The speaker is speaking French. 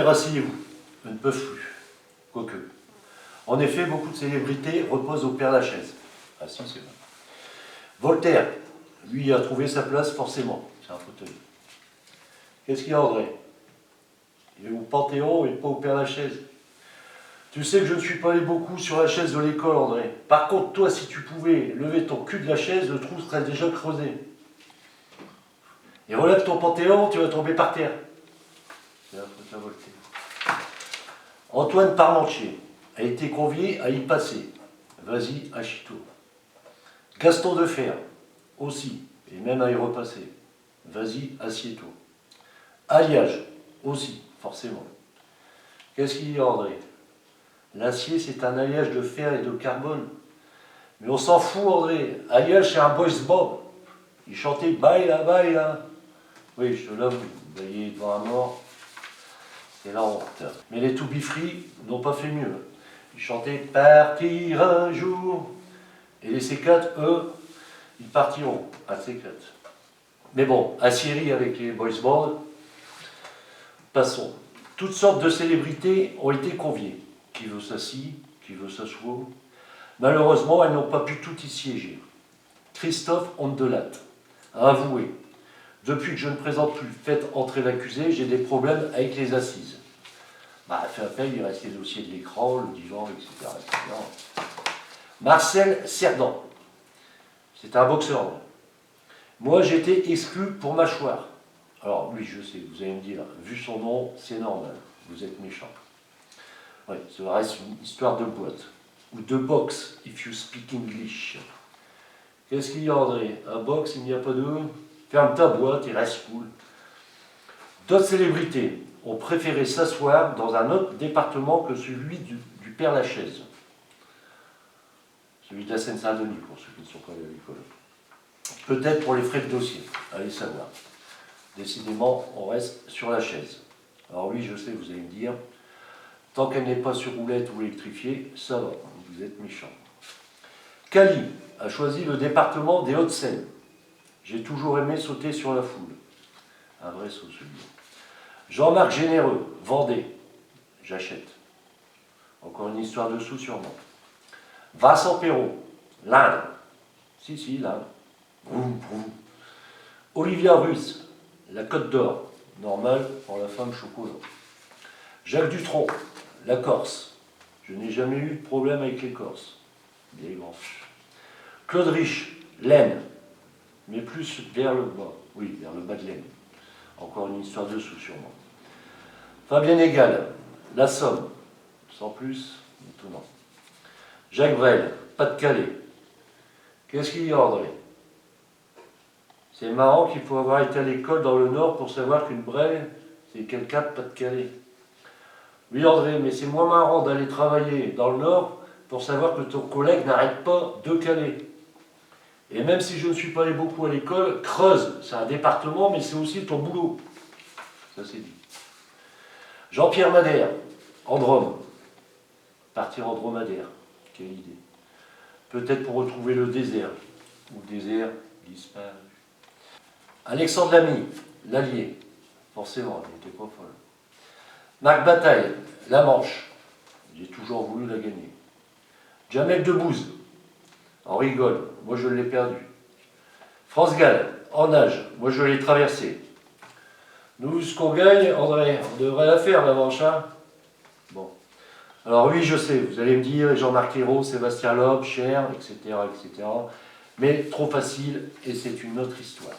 rasseyez-vous, eux ne peuvent plus. Quoique. En effet, beaucoup de célébrités reposent au Père-Lachaise. Ah si, c'est vrai. Voltaire, lui, a trouvé sa place forcément. C'est un fauteuil. Qu'est-ce qu'il y a, André? Il est au Panthéon et pas au Père-Lachaise. Tu sais que je ne suis pas allé beaucoup sur la chaise de l'école, André. Par contre, toi, si tu pouvais lever ton cul de la chaise, le trou serait déjà creusé. Et relève ton Panthéon, tu vas tomber par terre. C'est un truc à Voltaire. Antoine Parmentier a été convié à y passer. Vas-y, achito. Gaston Defferre, aussi, et même à y repasser. Vas-y, assieds-toi. Alliage, aussi, forcément. Qu'est-ce qu'il y a, André? L'acier, c'est un alliage de fer et de carbone. Mais on s'en fout, André. Alliage, c'est un boys band. Il chantait baila, baila. Oui, je te l'avoue, bailler devant un mort, c'est la honte. Mais les To Be Free n'ont pas fait mieux. Ils chantaient partir un jour. Et les C4, eux, ils partiront à C4. Mais bon, à Syrie avec les boys band, passons. Toutes sortes de célébrités ont été conviées. Qui veut s'assit, qui veut s'asseoir. Malheureusement, elles n'ont pas pu toutes y siéger. Christophe Ondelat a avoué: depuis que je ne présente plus Faites entrer l'accusé, j'ai des problèmes avec les assises. Bah, fait appel, il reste les dossiers de l'écran, le divan, etc. Marcel Cerdan, c'est un boxeur. Moi, j'étais exclu pour mâchoire. Alors, oui, je sais, vous allez me dire, vu son nom, c'est normal, vous êtes méchant. Oui, ça reste une histoire de boîte. Ou de box, if you speak English. Qu'est-ce qu'il y a, André? Un box, il n'y a pas de... Ferme ta boîte et reste cool. D'autres célébrités ont préféré s'asseoir dans un autre département que celui du Père-Lachaise. Celui de la Seine-Saint-Denis, pour ceux qui ne sont pas allés à l'école. Peut-être pour les frais de dossier, allez savoir. Décidément, on reste sur la chaise. Alors oui, je sais, vous allez me dire, tant qu'elle n'est pas sur roulette ou électrifiée, ça va, vous êtes méchant. Cali a choisi le département des Hauts-de-Seine. J'ai toujours aimé sauter sur la foule. Un vrai saut, celui-là. Jean-Marc Généreux, Vendée. J'achète. Encore une histoire de sous sûrement. Vincent Perrault, l'Inde. Si, l'Inde. Vroom, vroom. Olivia Russe, la Côte d'Or. Normal pour la femme chocolat. Jacques Dutronc, la Corse. Je n'ai jamais eu de problème avec les Corses. Des grands. Claude Rich, l'Aisne. Mais plus vers le bas. Oui, vers le bas de l'Aisne. Encore une histoire de sous sûrement. Fabien Égal, la Somme. Sans plus, étonnant. Jacques Brel, Pas-de-Calais. Qu'est-ce qu'il y a, André? C'est marrant qu'il faut avoir été à l'école dans le Nord pour savoir qu'une Brel, c'est quelqu'un de Pas-de-Calais. Oui, André, mais c'est moins marrant d'aller travailler dans le Nord pour savoir que ton collègue n'arrête pas de Calais. Et même si je ne suis pas allé beaucoup à l'école, Creuse, c'est un département, mais c'est aussi ton boulot. Ça, c'est dit. Jean-Pierre Madère, en Drôme. Partir en dromadaire. Quelle idée. Peut-être pour retrouver le désert. Ou le désert disparu. Alexandre Lamy, l'Allier. Forcément, elle n'était pas folle. Marc Bataille, la Manche. J'ai toujours voulu la gagner. Jamel Debbouze. On rigole, moi je l'ai perdu. France Gall, en nage, moi je l'ai traversé. Nous, ce qu'on gagne, André, on devrait la faire la Manche, hein? Bon. Alors oui, je sais, vous allez me dire, Jean-Marc Ayrault, Sébastien Loeb, Cher, etc., etc. Mais trop facile, et c'est une autre histoire.